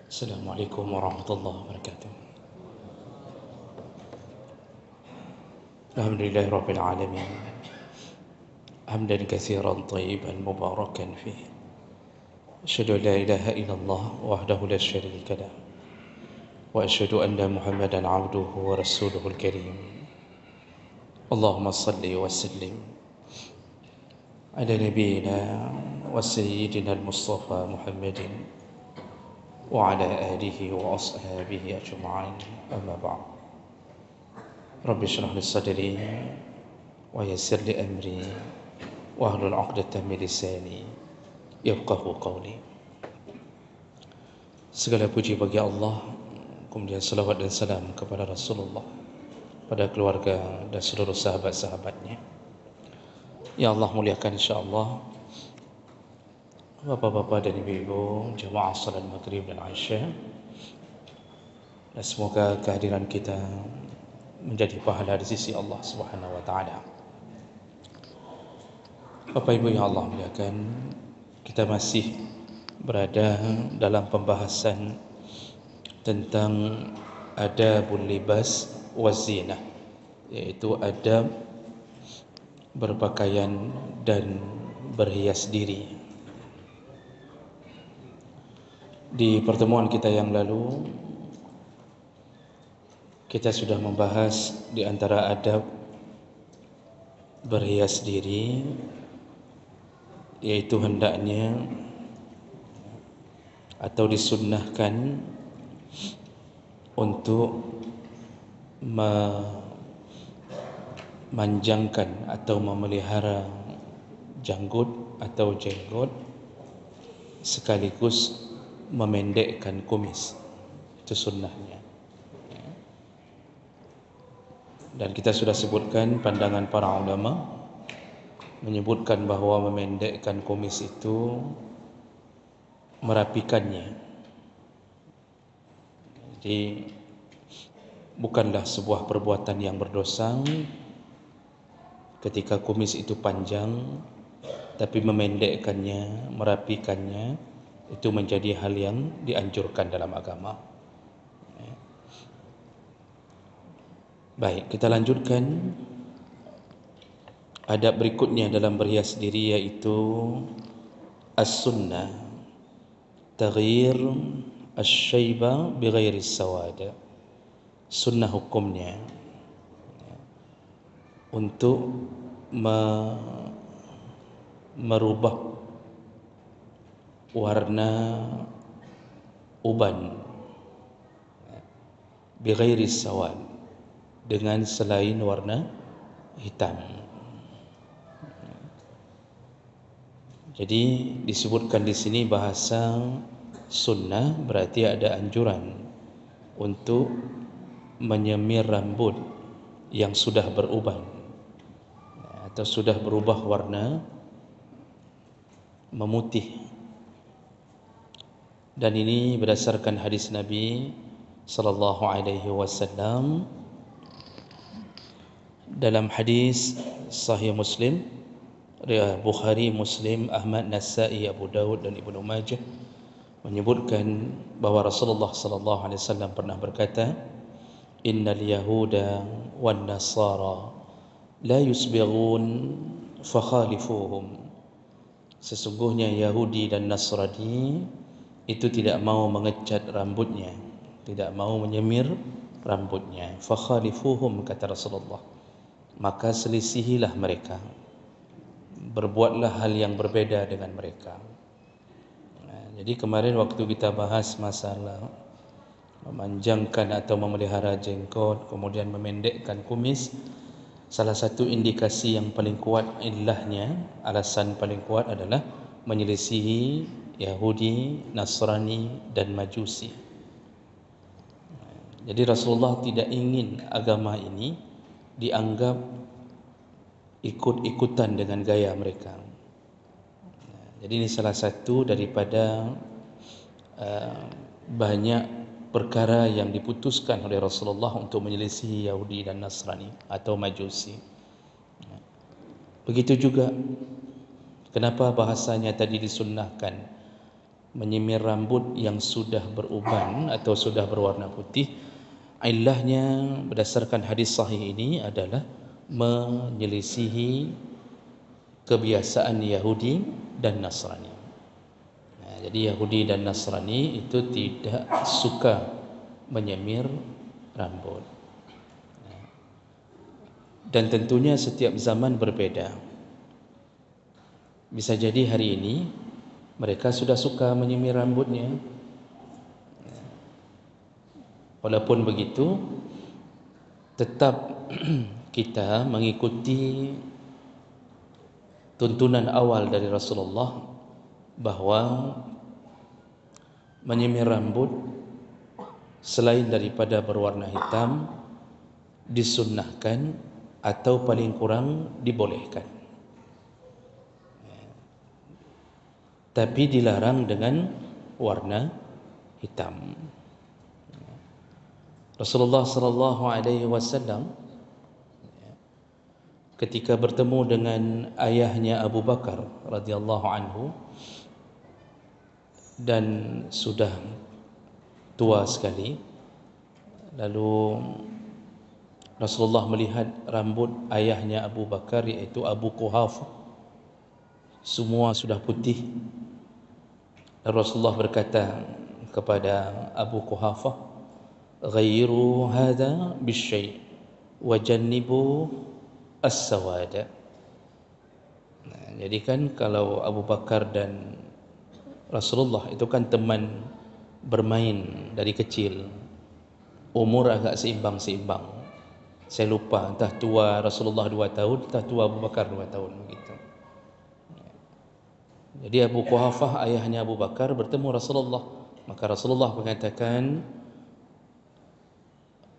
Assalamualaikum warahmatullahi wabarakatuh. Alhamdulillahi rabbil alamin. Hamdan katsiran tayyiban mubarakan fihi. Asyhadu an la ilaha illallah wahdahu la syarika lah. Wa asyhadu anna Muhammadan abduhu wa rasuluhul karim. Allahumma salli wa sallim ala nabiyyina wa sayyidina al-Mustafa Muhammadin wa ala alihi wa ashabihi ajma'in. Amma ba'd. Rabbi shrah li sadri wa yassir li amri wahlul 'uqdatam min lisani yafqahu qawli. Segala puji bagi Allah, kemudian salawat dan salam kepada Rasulullah, pada keluarga dan seluruh sahabat-sahabatnya. Ya Allah, muliakan insya-Allah bapak-bapak dan ibu-ibu jemaah salat maghrib dan isya. Dan semoga kehadiran kita menjadi pahala di sisi Allah Subhanahu wa taala. Bapak Ibu yang Allah muliakan, kita masih berada dalam pembahasan tentang adabul libas wazinah, yaitu adab berpakaian dan berhias diri. Di pertemuan kita yang lalu kita sudah membahas di antara adab berhias diri, yaitu hendaknya atau disunnahkan untuk memanjangkan atau memelihara janggut atau jenggot sekaligus memendekkan kumis. Itu sunnahnya. Dan kita sudah sebutkan pandangan para ulama menyebutkan bahawa memendekkan kumis itu merapikannya. Jadi bukanlah sebuah perbuatan yang berdosa ketika kumis itu panjang, tapi memendekkannya, merapikannya itu menjadi hal yang dianjurkan dalam agama. Baik, kita lanjutkan adab berikutnya dalam berhias diri, yaitu as-sunnah taghyir asy-syaiba bighairi sawad. Sunnah hukumnya untuk merubah warna uban bighairi sawad, dengan selain warna hitam. Jadi disebutkan di sini bahasa sunnah berarti ada anjuran untuk menyemir rambut yang sudah beruban atau sudah berubah warna memutih. Dan ini berdasarkan hadis Nabi sallallahu alaihi wasallam dalam hadis Sahih Muslim, Bukhari, Muslim, Ahmad, Nasa'i, Abu Dawud dan Ibnu Majah menyebutkan bahawa Rasulullah sallallahu alaihi wasallam pernah berkata, "Innal yahuda wan nasara la yusbighun fakhalifuhum." Sesungguhnya Yahudi dan Nasrani itu tidak mau mengecat rambutnya, tidak mau menyemir rambutnya. Fakhalifuhum, kata Rasulullah, maka selisihilah mereka, berbuatlah hal yang berbeda dengan mereka. Jadi kemarin waktu kita bahas masalah memanjangkan atau memelihara jenggot, kemudian memendekkan kumis, salah satu indikasi yang paling kuat, ilahnya, alasan paling kuat adalah menyelisihi Yahudi, Nasrani dan Majusi. Jadi Rasulullah tidak ingin agama ini dianggap ikut-ikutan dengan gaya mereka. Jadi ini salah satu daripada banyak perkara yang diputuskan oleh Rasulullah untuk menyelisihi Yahudi dan Nasrani atau Majusi. Begitu juga kenapa bahasanya tadi disunnahkan menyemir rambut yang sudah beruban atau sudah berwarna putih, ilahnya berdasarkan hadis sahih ini adalah menyelisihi kebiasaan Yahudi dan Nasrani. Jadi Yahudi dan Nasrani itu tidak suka menyemir rambut. Dan tentunya setiap zaman berbeda. Bisa jadi hari ini mereka sudah suka menyemir rambutnya. Walaupun begitu, tetap kita mengikuti tuntunan awal dari Rasulullah bahwa menyemir rambut selain daripada berwarna hitam disunnahkan atau paling kurang dibolehkan, tapi dilarang dengan warna hitam. Rasulullah sallallahu alaihi wasallam ketika bertemu dengan ayahnya Abu Bakar radhiyallahu anhu dan sudah tua sekali, lalu Rasulullah melihat rambut ayahnya Abu Bakar, yaitu Abu Quhafah, semua sudah putih. Lalu Rasulullah berkata kepada Abu Quhafah, "Ghayyiru hadha bisyai' wa jannibu as-sawada." Jadi kan kalau Abu Bakar dan Rasulullah itu kan teman bermain dari kecil, umur agak seimbang-seimbang. Saya lupa, entah tua Rasulullah 2 tahun, entah tua Abu Bakar 2 tahun begitu. Jadi Abu Quhafah, ayahnya Abu Bakar, bertemu Rasulullah. Maka Rasulullah mengatakan,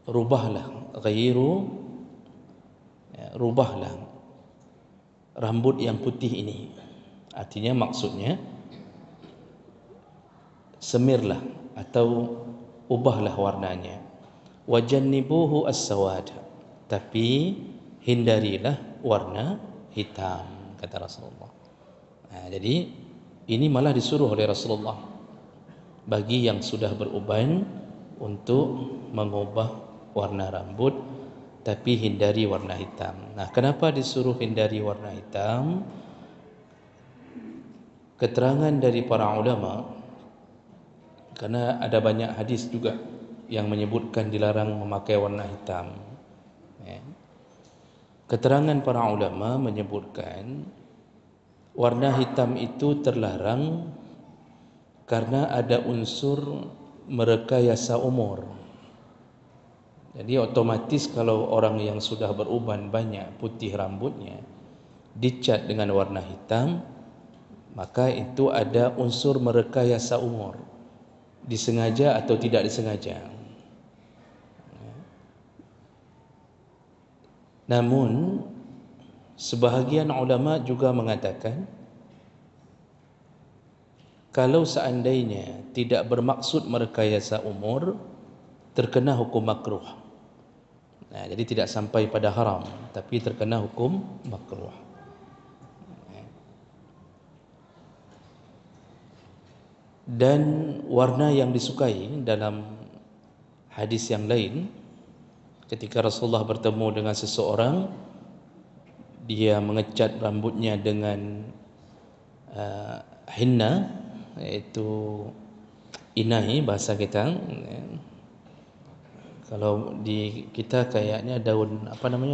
rubahlah, rubahlah rambut yang putih ini. Artinya maksudnya semirlah atau ubahlah warnanya. Wajannibuhu as-sawad, tapi hindarilah warna hitam, kata Rasulullah. Jadi ini malah disuruh oleh Rasulullah bagi yang sudah beruban untuk mengubah warna rambut, tapi hindari warna hitam. Nah, kenapa disuruh hindari warna hitam? Keterangan dari para ulama, karena ada banyak hadis juga yang menyebutkan dilarang memakai warna hitam. Keterangan para ulama menyebutkan warna hitam itu terlarang karena ada unsur merekayasa umur. Jadi otomatis kalau orang yang sudah beruban banyak putih rambutnya dicat dengan warna hitam, maka itu ada unsur merekayasa umur, disengaja atau tidak disengaja. Namun sebahagian ulama juga mengatakan kalau seandainya tidak bermaksud merekayasa umur, terkena hukum makruh. Jadi tidak sampai pada haram, tapi terkena hukum makruh. Dan warna yang disukai dalam hadis yang lain, ketika Rasulullah bertemu dengan seseorang, dia mengecat rambutnya dengan hinna, iaitu inai bahasa kita. Kalau di kita kayaknya daun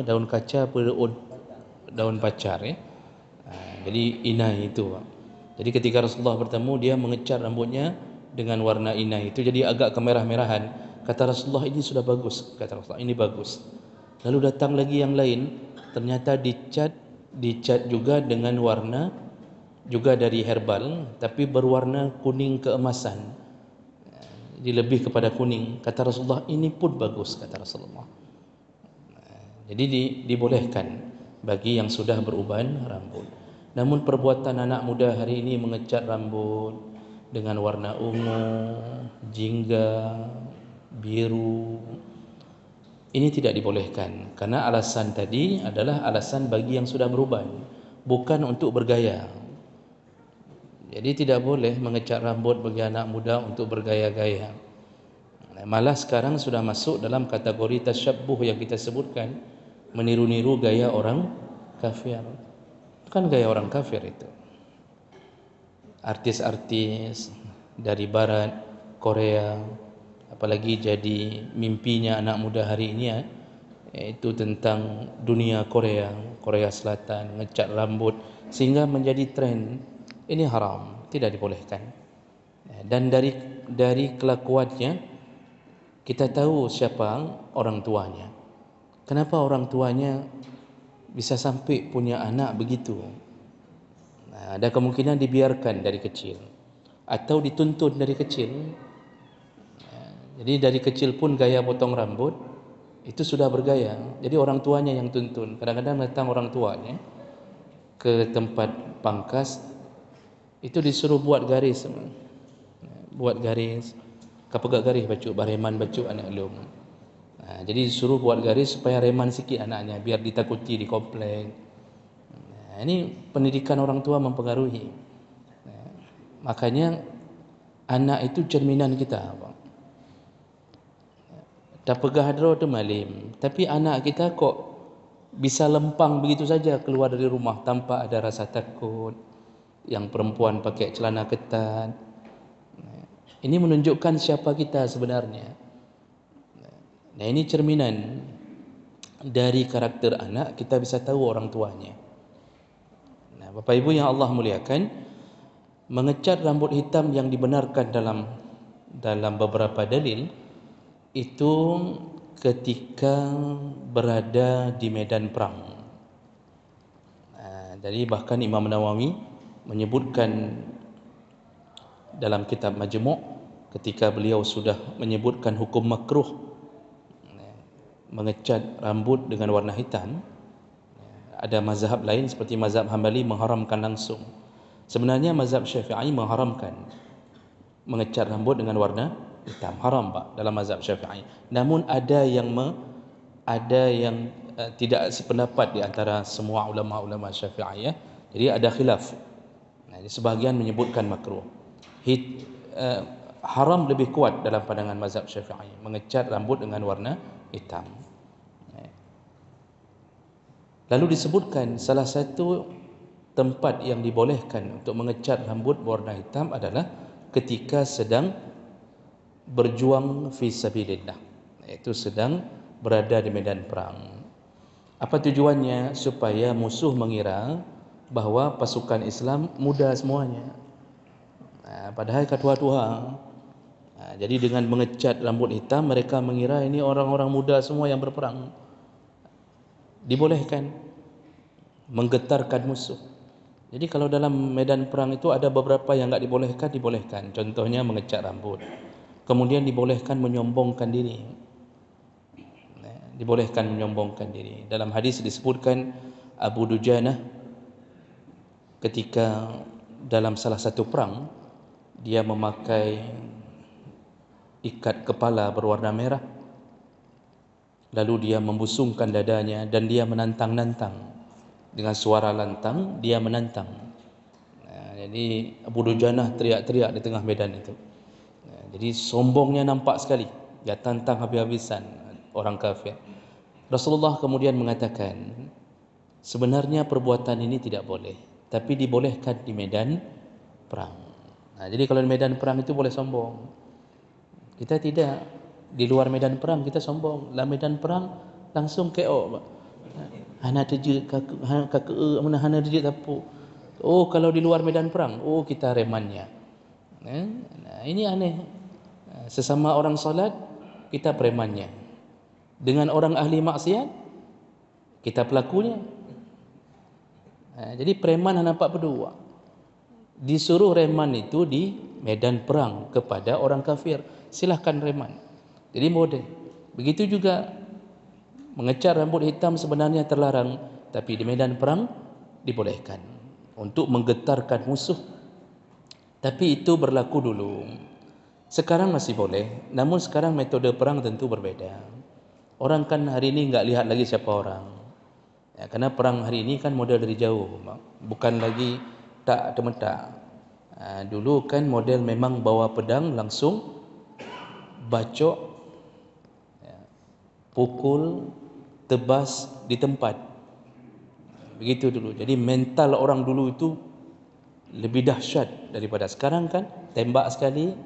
daun kaca atau daun pacar ya. Jadi inai itu. Jadi ketika Rasulullah bertemu, dia mengecat rambutnya dengan warna inai itu, jadi agak kemerah-merahan. Kata Rasulullah, ini sudah bagus. Kata Rasulullah, ini bagus. Lalu datang lagi yang lain, ternyata dicat juga dengan warna juga dari herbal, tapi berwarna kuning keemasan. Jadi lebih kepada kuning. Kata Rasulullah, ini pun bagus, kata Rasulullah. Jadi dibolehkan bagi yang sudah beruban rambut. Namun perbuatan anak muda hari ini mengecat rambut dengan warna ungu, jingga, biru, ini tidak dibolehkan, karena alasan tadi adalah alasan bagi yang sudah beruban, bukan untuk bergaya. Jadi tidak boleh mengecat rambut bagi anak muda untuk bergaya-gaya. Malah sekarang sudah masuk dalam kategori tasyabbuh yang kita sebutkan, meniru-niru gaya orang kafir. Bukan gaya orang kafir itu. Artis-artis dari barat, Korea, apalagi jadi mimpinya anak muda hari ini itu tentang dunia Korea, Korea Selatan, ngecat rambut sehingga menjadi tren. Ini haram, tidak dibolehkan. Dan dari kelakuannya kita tahu siapa orang tuanya. Kenapa orang tuanya bisa sampai punya anak begitu? Ada kemungkinan dibiarkan dari kecil atau dituntun dari kecil. Jadi dari kecil pun gaya potong rambut itu sudah bergaya. Jadi orang tuanya yang tuntun. Kadang-kadang datang orang tuanya ke tempat pangkas itu disuruh buat garis. Buat garis, kapegak garis bacuk, bareman bacuk anak lum. Jadi disuruh buat garis supaya reman sikit anaknya biar ditakuti di komplek. Ini pendidikan orang tua mempengaruhi. Makanya anak itu cerminan kita. Dah pegah hadro tu malim, tapi anak kita kok bisa lempang begitu saja keluar dari rumah tanpa ada rasa takut. Yang perempuan pakai celana ketat. Ini menunjukkan siapa kita sebenarnya. Nah, ini cerminan dari karakter anak, kita bisa tahu orang tuanya. Nah, Bapak Ibu yang Allah muliakan, mengecat rambut hitam yang dibenarkan dalam beberapa dalil itu ketika berada di medan perang. Jadi bahkan Imam Nawawi menyebutkan dalam kitab Majmu' ketika beliau sudah menyebutkan hukum makruh mengecat rambut dengan warna hitam, ada mazhab lain seperti mazhab Hambali mengharamkan langsung. Sebenarnya mazhab Syafi'i mengharamkan mengecat rambut dengan warna hitam, haram Pak dalam mazhab Syafi'i. Namun ada yang tidak sependapat di antara semua ulama-ulama Syafi'i ya. Jadi ada khilaf. Sebahagian menyebutkan makruh. Haram lebih kuat dalam pandangan mazhab Syafi'i mengecat rambut dengan warna hitam. Lalu disebutkan salah satu tempat yang dibolehkan untuk mengecat rambut berwarna hitam adalah ketika sedang berjuang fi sabilillah, iaitu sedang berada di medan perang. Apa tujuannya? Supaya musuh mengira bahawa pasukan Islam muda semuanya, padahal ketua-tua. Jadi dengan mengecat rambut hitam mereka mengira ini orang-orang muda semua yang berperang. Dibolehkan menggetarkan musuh. Jadi kalau dalam medan perang itu ada beberapa yang enggak dibolehkan. Contohnya mengecat rambut. Kemudian dibolehkan menyombongkan diri. Dibolehkan menyombongkan diri. Dalam hadis disebutkan Abu Dujanah ketika dalam salah satu perang dia memakai ikat kepala berwarna merah, lalu dia membusungkan dadanya dan dia menantang-nantang dengan suara lantang. Dia menantang. Jadi Abu Dujanah teriak-teriak di tengah medan itu. Jadi sombongnya nampak sekali. Dia tantang habis-habisan orang kafir. Rasulullah kemudian mengatakan, sebenarnya perbuatan ini tidak boleh, tapi dibolehkan di medan perang. Jadi kalau di medan perang itu boleh sombong. Kita tidak. Di luar medan perang kita sombong. Dalam medan perang langsung KO. Hana terje kakak mana hana terje tapu. Oh, kalau di luar medan perang, oh kita remannya. Nah, ini aneh. Sesama orang salat kita premannya. Dengan orang ahli maksiat kita pelakunya. Jadi preman nampak berdua. Disuruh reman itu di medan perang kepada orang kafir. Silahkan reman. Jadi model. Begitu juga mengecat rambut hitam sebenarnya terlarang, tapi di medan perang dibolehkan untuk menggetarkan musuh. Tapi itu berlaku dulu. Sekarang masih boleh, namun sekarang metode perang tentu berbeda. Orang kan hari ini enggak lihat lagi siapa orang. Karena perang hari ini kan model dari jauh, bukan lagi tak temetak. Dulu kan model memang bawa pedang langsung bacok, pukul, tebas di tempat. Begitu dulu. Jadi mental orang dulu itu lebih dahsyat daripada sekarang kan. Tembak sekali,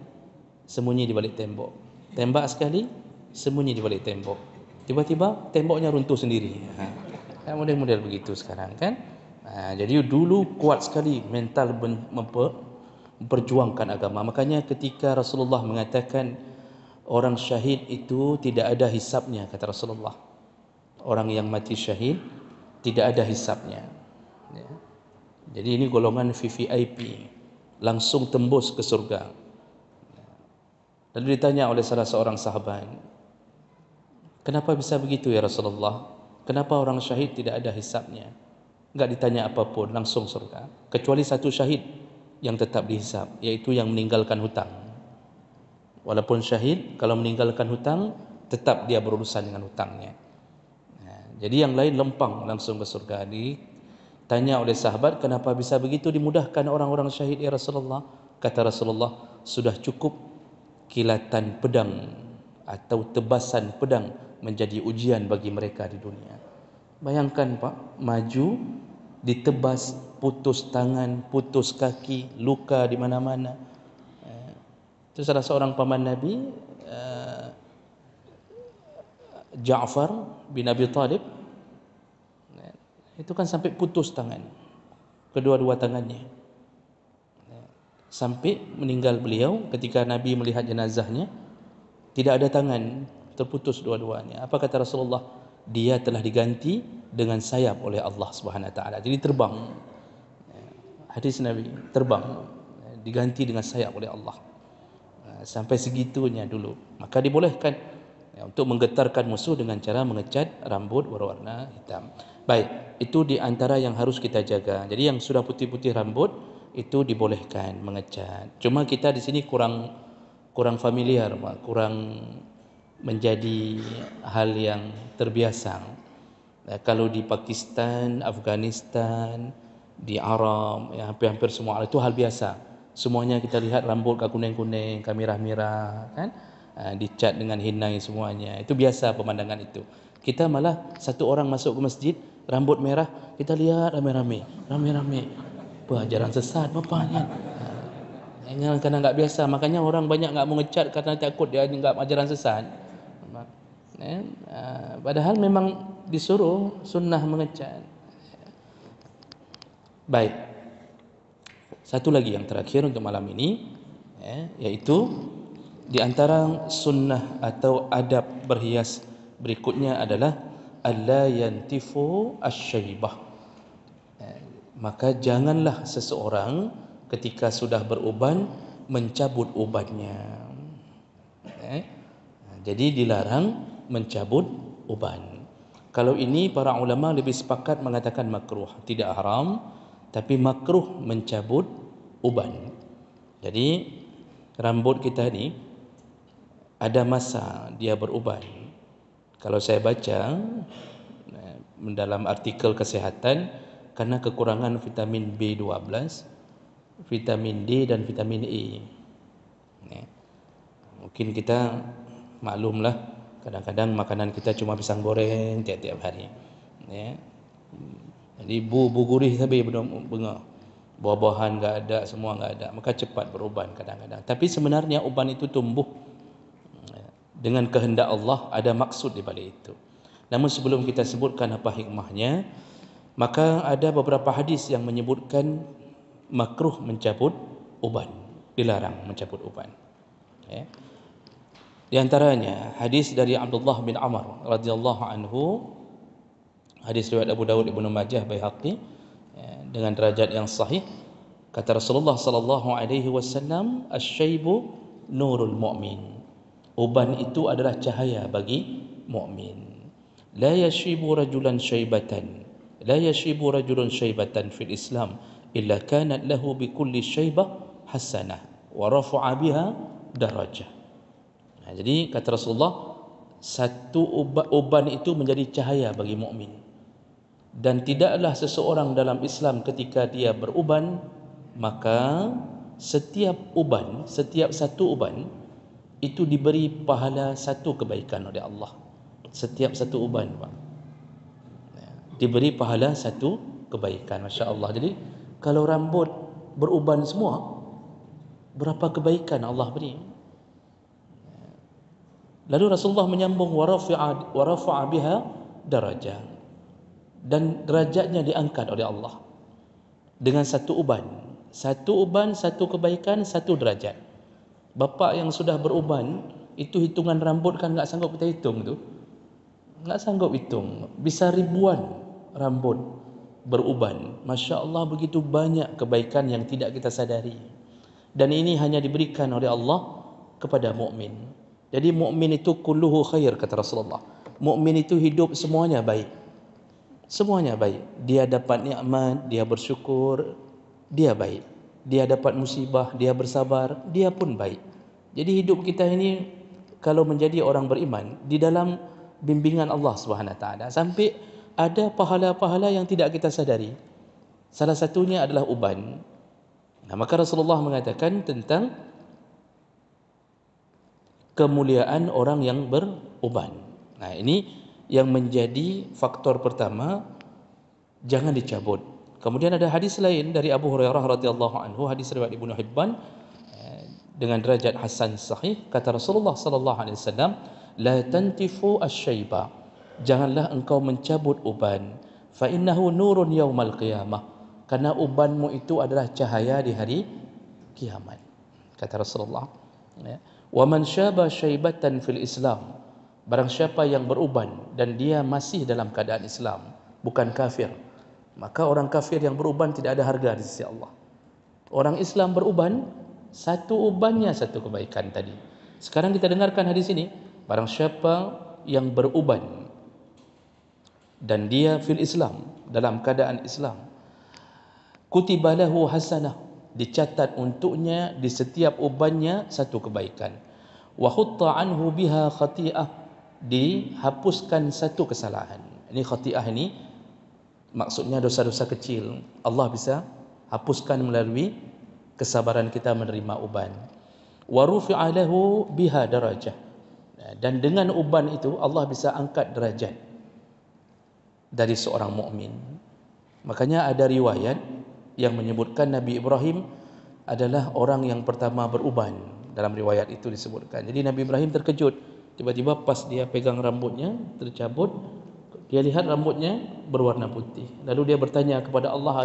sembunyi di balik tembok. Tembak sekali, sembunyi di balik tembok. Tiba-tiba temboknya runtuh sendiri. Model-model begitu sekarang kan. Jadi dulu kuat sekali mental memperjuangkan agama. Makanya ketika Rasulullah mengatakan orang syahid itu tidak ada hisapnya, kata Rasulullah. Orang yang mati syahid tidak ada hisapnya. Ya. Jadi ini golongan VVIP, langsung tembus ke surga. Lalu ditanya oleh salah seorang sahabat, kenapa bisa begitu ya Rasulullah? Kenapa orang syahid tidak ada hisapnya? Enggak ditanya apapun, langsung surga. Kecuali satu syahid yang tetap dihisap, yaitu yang meninggalkan hutang. Walaupun syahid, kalau meninggalkan hutang, tetap dia berurusan dengan hutangnya. Jadi yang lain lempang langsung ke surga. Ditanya oleh sahabat, kenapa bisa begitu dimudahkan orang-orang syahid ya Rasulullah? Kata Rasulullah, sudah cukup kilatan pedang atau tebasan pedang menjadi ujian bagi mereka di dunia. Bayangkan Pak, maju, ditebas, putus tangan, putus kaki, luka di mana-mana. Itu salah seorang paman Nabi, Ja'far bin Abi Talib, itu kan sampai putus tangan, kedua-dua tangannya, sampai meninggal beliau. Ketika Nabi melihat jenazahnya, tidak ada tangan, terputus dua-duanya. Apa kata Rasulullah? Dia telah diganti dengan sayap oleh Allah Subhanahu Wa Taala. Jadi terbang. Hadis Nabi, terbang, diganti dengan sayap oleh Allah. Sampai segitunya dulu. Maka dibolehkan untuk menggetarkan musuh dengan cara mengecat rambut berwarna hitam. Baik, itu di antara yang harus kita jaga. Jadi yang sudah putih-putih rambut itu dibolehkan mengecat. Cuma kita di sini kurang familiar, kurang menjadi hal yang terbiasa. Kalau di Pakistan, Afghanistan, di Arab, ya, hampir semua itu hal biasa. Semuanya kita lihat rambut kuning-kuning, merah-merah, kan? Dicat dengan hinai semuanya. Itu biasa pemandangan itu. Kita malah satu orang masuk ke masjid, rambut merah, kita lihat rame-rame. Apa ajaran sesat bapaknya? Karena enggak biasa, makanya orang banyak enggak mau ngecat karena takut dia enggak ajaran sesat. Padahal memang disuruh sunnah mengecat. Baik. Satu lagi yang terakhir untuk malam ini, yaitu di antara sunnah atau adab berhias berikutnya adalah alla yantifu asy-syaibah. Maka janganlah seseorang ketika sudah beruban mencabut ubannya. Jadi dilarang mencabut uban. Kalau ini para ulama lebih sepakat mengatakan makruh, tidak haram, tapi makruh mencabut uban. Jadi rambut kita ni ada masa dia beruban. Kalau saya baca dalam artikel kesehatan, karena kekurangan vitamin B12, vitamin D dan vitamin E. Mungkin kita maklumlah, kadang-kadang makanan kita cuma pisang goreng tiap-tiap hari. Jadi bu gurih tapi bunga. Buah-buahan enggak ada, semua enggak ada, maka cepat beruban kadang-kadang. Tapi sebenarnya uban itu tumbuh dengan kehendak Allah, ada maksud di balik itu. Namun sebelum kita sebutkan apa hikmahnya, maka ada beberapa hadis yang menyebutkan makruh mencabut uban, dilarang mencabut uban. Di antaranya hadis dari Abdullah bin Amr radhiyallahu anhu, hadis riwayat Abu Dawud, Ibnu Majah, Baihaqi, dengan derajat yang sahih. Kata Rasulullah sallallahu alaihi wasallam, "Asy-syaibu nurul mu'min." Uban itu adalah cahaya bagi mukmin. La yashibu rajulan syaibatan, la yashibu rajulun syaibatan fil Islam illa kanat lahu bi kulli syaibah hasanah wa rafa'a biha darajah. Jadi kata Rasulullah, satu uban itu menjadi cahaya bagi mukmin. Dan tidaklah seseorang dalam Islam ketika dia beruban, maka setiap satu uban itu diberi pahala satu kebaikan oleh Allah. Setiap satu uban, Pak, diberi pahala satu kebaikan. Masya Allah. Jadi kalau rambut beruban semua, berapa kebaikan Allah beri. Lalu Rasulullah menyambung warafa'a biha darajah, dan derajatnya diangkat oleh Allah dengan satu uban. Satu uban, satu kebaikan, satu derajat. Bapa yang sudah beruban, itu hitungan rambut kan enggak sanggup kita hitung tu. Enggak sanggup hitung. Bisa ribuan rambut beruban. Masya Allah, begitu banyak kebaikan yang tidak kita sadari. Dan ini hanya diberikan oleh Allah kepada mukmin. Jadi mukmin itu kulluhu khair, kata Rasulullah. Mukmin itu hidup semuanya baik. Semuanya baik. Dia dapat nikmat, dia bersyukur, dia baik. Dia dapat musibah, dia bersabar, dia pun baik. Jadi hidup kita ini kalau menjadi orang beriman di dalam bimbingan Allah Subhanahu Wa Taala, sampai ada pahala-pahala yang tidak kita sadari. Salah satunya adalah uban. Nah, maka Rasulullah mengatakan tentang kemuliaan orang yang beruban. Nah, ini yang menjadi faktor pertama, jangan dicabut. Kemudian ada hadis lain dari Abu Hurairah radhiyallahu anhu, hadis riwayat Ibnu Hibban dengan derajat hasan sahih, kata Rasulullah sallallahu alaihi wasallam, la tantifu asy-syaiba, janganlah engkau mencabut uban, fa innahu nurun yaumal qiyamah, karena ubanmu itu adalah cahaya di hari kiamat, kata Rasulullah. Wa man syaba syaibatan fil Islam, barang siapa yang beruban dan dia masih dalam keadaan Islam, bukan kafir, maka orang kafir yang beruban tidak ada harga di sisi Allah. Orang Islam beruban, satu ubannya satu kebaikan tadi. Sekarang kita dengarkan hadis ini, barang siapa yang beruban dan dia fil Islam, dalam keadaan Islam, kutiba lahu hasanah, dicatat untuknya di setiap ubannya satu kebaikan. Wa hutta anhu biha khati'ah, dihapuskan satu kesalahan. Ini khati'ah ini maksudnya dosa-dosa kecil. Allah bisa hapuskan melalui kesabaran kita menerima uban. Wa rufi'a lahu biha darajah, dan dengan uban itu Allah bisa angkat derajat dari seorang mukmin. Makanya ada riwayat yang menyebutkan Nabi Ibrahim adalah orang yang pertama beruban. Dalam riwayat itu disebutkan. Jadi Nabi Ibrahim terkejut. Tiba-tiba pas dia pegang rambutnya tercabut, dia lihat rambutnya berwarna putih. Lalu dia bertanya kepada Allah,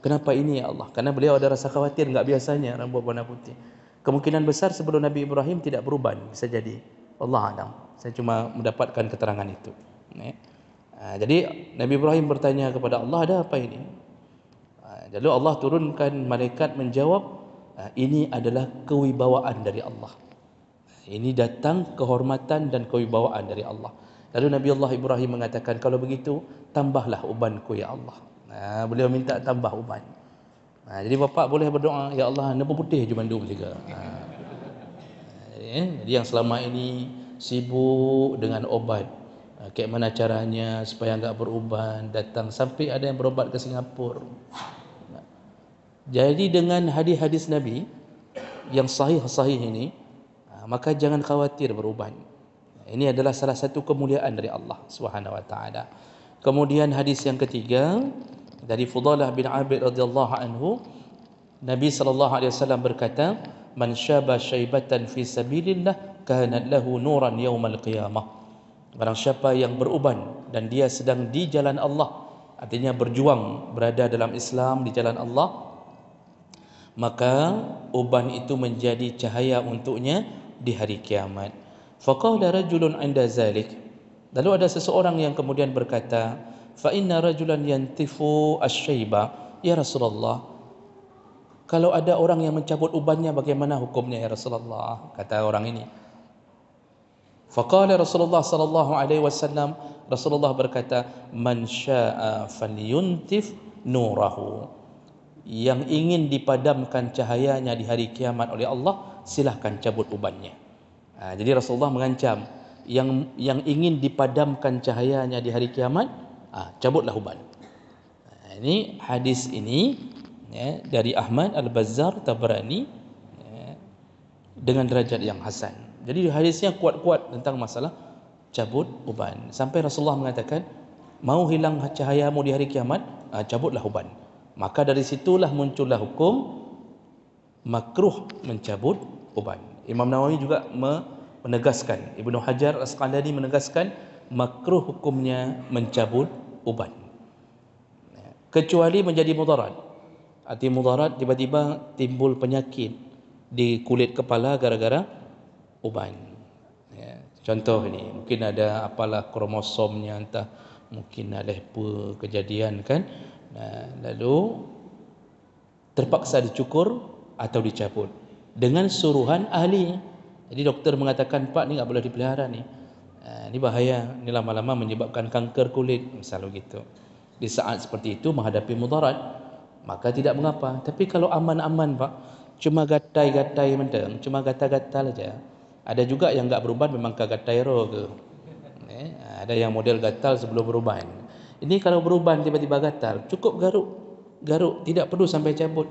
kenapa ini ya Allah? Karena beliau ada rasa khawatir, enggak biasanya rambut warna putih. Kemungkinan besar sebelum Nabi Ibrahim tidak beruban, bisa jadi. Allah alam. Saya cuma mendapatkan keterangan itu. Jadi Nabi Ibrahim bertanya kepada Allah, ada apa ini? Lalu Allah turunkan malaikat menjawab, ini adalah kewibawaan dari Allah. Ini datang kehormatan dan kewibawaan dari Allah. Lalu Nabi Allah Ibrahim mengatakan, kalau begitu tambahlah ubanku ya Allah. Beliau minta tambah uban. Jadi bapa boleh berdoa, ya Allah nama putih je mandum juga. Jadi yang selama ini sibuk dengan obat, kayak mana caranya supaya enggak beruban, datang sampai ada yang berobat ke Singapura. Jadi dengan hadis-hadis Nabi yang sahih-sahih ini, maka jangan khawatir beruban. Ini adalah salah satu kemuliaan dari Allah Subhanahu Wa Taala. Kemudian hadis yang ketiga dari Fudalah bin Abid radhiyallahu anhu, Nabi sallallahu alaihi wasallam berkata, "Man syaba syaibatan fi sabilillah kanat lahu nuran yaumal qiyamah." Barang siapa yang beruban dan dia sedang di jalan Allah, artinya berjuang berada dalam Islam di jalan Allah, maka uban itu menjadi cahaya untuknya di hari kiamat. Faqala rajulun 'inda zalik, lalu ada seseorang yang kemudian berkata, fa inna rajulan yantifu asy-syaiba, ya Rasulullah, kalau ada orang yang mencabut ubannya bagaimana hukumnya ya Rasulullah? Kata orang ini. Faqala Rasulullah sallallahu alaihi wasallam, Rasulullah berkata, man syaa'a falyuntif nurahu, yang ingin dipadamkan cahayanya di hari kiamat oleh Allah, silahkan cabut ubannya. Jadi Rasulullah mengancam yang ingin dipadamkan cahayanya di hari kiamat, cabutlah uban. Ini hadis ini ya, dari Ahmad, Al-Bazzar, Tabrani, ya, dengan derajat yang hasan. Jadi hadisnya kuat-kuat tentang masalah cabut uban. Sampai Rasulullah mengatakan, mau hilang cahayamu di hari kiamat, cabutlah uban. Maka dari situlah muncullah hukum makruh mencabut uban. Imam Nawawi juga menegaskan, Ibnu Hajar Al-Asqalani menegaskan makruh hukumnya mencabut uban, kecuali menjadi mudarat. Arti mudarat, tiba-tiba timbul penyakit di kulit kepala gara-gara uban. Ya, contoh ini, mungkin ada apalah kromosomnya, entah mungkin ada apa kejadian kan. Lalu terpaksa dicukur atau dicabut dengan suruhan ahli. Jadi doktor mengatakan, Pak, ni tak boleh dipelihara ni. Ini bahaya, ni lama-lama menyebabkan kanker kulit, misalnya gitu. Di saat seperti itu menghadapi mudarat, maka tidak mengapa. Tapi kalau aman-aman, Pak, cuma gatai-gatai mendeng, cuma gatal-gatal aja. Ada juga yang enggak beruban memang kagatai roh ke. Ada yang model gatal sebelum beruban. Ini kalau beruban tiba-tiba gatal, cukup garuk, tidak perlu sampai cabut.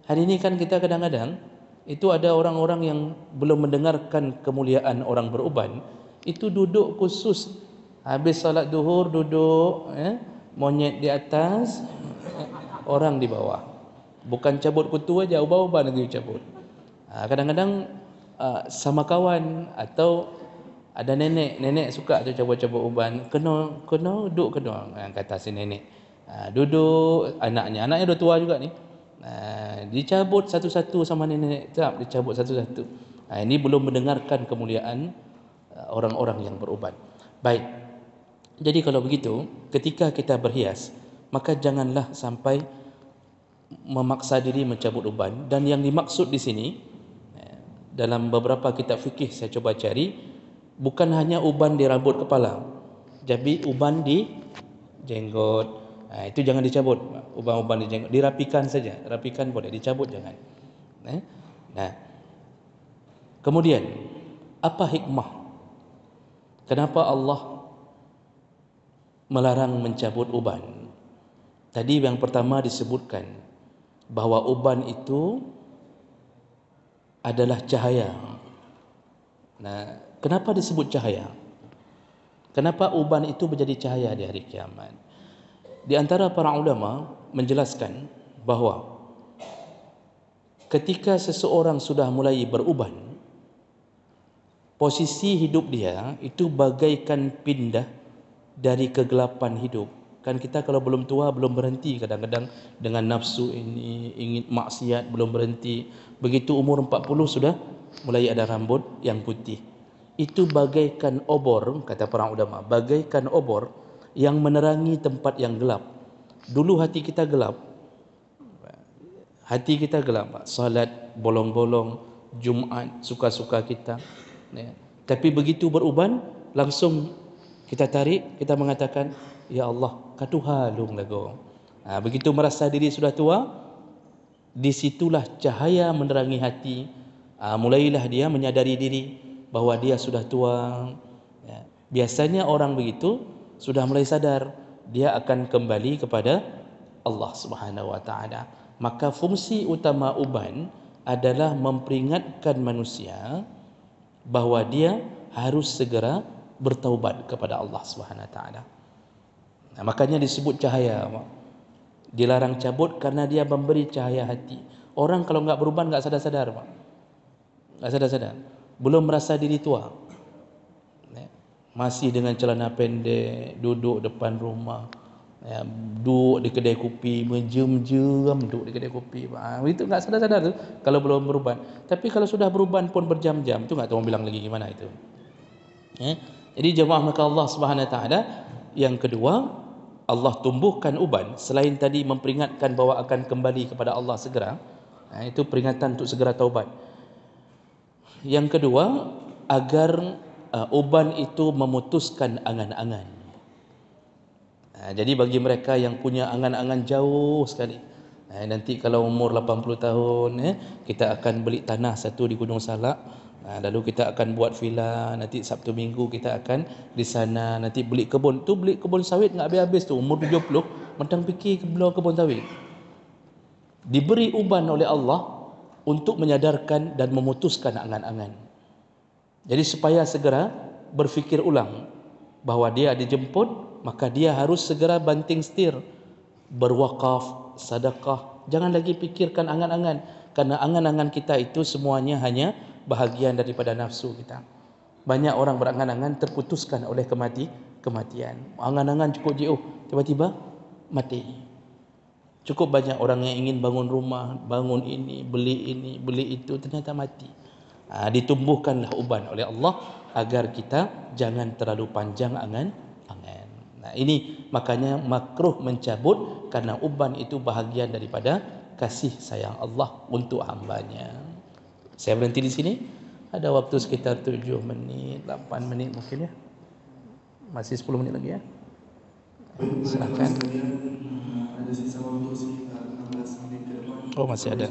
Hari ini kan kita kadang-kadang itu ada orang-orang yang belum mendengarkan kemuliaan orang beruban, itu duduk khusus habis salat duhur, duduk monyet di atas, orang di bawah. Bukan cabut kutu aja, uban-uban lagi cabut. Kadang-kadang sama kawan atau ada nenek suka tu cabut-cabut uban, kena duduk kena, kata si nenek. Duduk anaknya dah tua juga ni. Dicabut satu-satu sama nenek, tak dicabut satu-satu. Ini belum mendengarkan kemuliaan orang-orang yang beruban. Baik. Jadi kalau begitu, ketika kita berhias, maka janganlah sampai memaksa diri mencabut uban. Dan yang dimaksud di sini, dalam beberapa kitab fikih saya coba cari, bukan hanya uban di rambut kepala, jadi uban di jenggot. Itu jangan dicabut, uban-uban di jenggot, dirapikan saja. Rapikan boleh, dicabut jangan. Nah, kemudian apa hikmah kenapa Allah melarang mencabut uban? Tadi yang pertama disebutkan bahawa uban itu adalah cahaya. Nah, kenapa disebut cahaya? Kenapa uban itu menjadi cahaya di hari kiamat? Di antara para ulama menjelaskan bahawa ketika seseorang sudah mulai beruban, posisi hidup dia itu bagaikan pindah dari kegelapan hidup. Kan kita kalau belum tua belum berhenti, kadang-kadang dengan nafsu ini ingin maksiat belum berhenti. Begitu umur 40 sudah mulai ada rambut yang putih. Itu bagaikan obor, kata para ulama, bagaikan obor yang menerangi tempat yang gelap. Dulu hati kita gelap. Hati kita gelap, salat bolong-bolong, Jumaat suka-suka kita. Tapi begitu beruban, langsung kita tarik, kita mengatakan, ya Allah, katu halung lagu. Begitu merasa diri sudah tua, disitulah cahaya menerangi hati. Mulailah dia menyadari diri bahawa dia sudah tua. Biasanya orang begitu sudah mulai sadar, dia akan kembali kepada Allah Subhanahu wa taala. Maka fungsi utama uban adalah memperingatkan manusia bahawa dia harus segera bertaubat kepada Allah Subhanahu wa taala. Makanya disebut cahaya. Dilarang cabut karena dia memberi cahaya hati. Orang kalau enggak beruban enggak sadar-sadar, Pak. Enggak sadar-sadar. Belum merasa diri tua. Masih dengan celana pendek, duduk depan rumah, duduk di kedai kopi, menjam-jam duduk di kedai kopi. Itu enggak sadar-sadar tu kalau belum beruban. Tapi kalau sudah beruban pun berjam-jam, tu enggak tahu bilang lagi gimana itu. Jadi jemaah maka Allah Subhanahu wa taala, yang kedua, Allah tumbuhkan uban selain tadi memperingatkan bahawa akan kembali kepada Allah segera. Itu peringatan untuk segera taubat. Yang kedua, agar uban itu memutuskan angan-angan. Jadi bagi mereka yang punya angan-angan jauh sekali, nanti kalau umur 80 tahun, kita akan beli tanah satu di Gunung Salak, lalu kita akan buat villa, nanti Sabtu Minggu kita akan di sana, nanti beli kebun. Tu beli kebun sawit enggak habis-habis tu, umur 70 mentang fikir ke belah kebun sawit. diberi uban oleh Allah untuk menyadarkan dan memutuskan angan-angan. Jadi supaya segera berfikir ulang bahawa dia dijemput, maka dia harus segera banting setir, berwakaf, sedekah. Jangan lagi pikirkan angan-angan, karena angan-angan kita itu semuanya hanya bahagian daripada nafsu kita. Banyak orang berangan-angan terputuskan oleh kematian. Angan-angan cukup jauh, tiba-tiba mati. Cukup banyak orang yang ingin bangun rumah, bangun ini, beli itu, ternyata mati. Ditumbuhkanlah uban oleh Allah agar kita jangan terlalu panjang angan-angan. Nah, ini makanya makruh mencabut, karena uban itu bahagian daripada kasih sayang Allah untuk hambanya. Saya berhenti di sini. Ada waktu sekitar 7 menit, 8 menit mungkin ya. Masih 10 menit lagi ya. Silakan. Ada sisa waktu sekitar 16 menit ke depan. Oh, masih ada.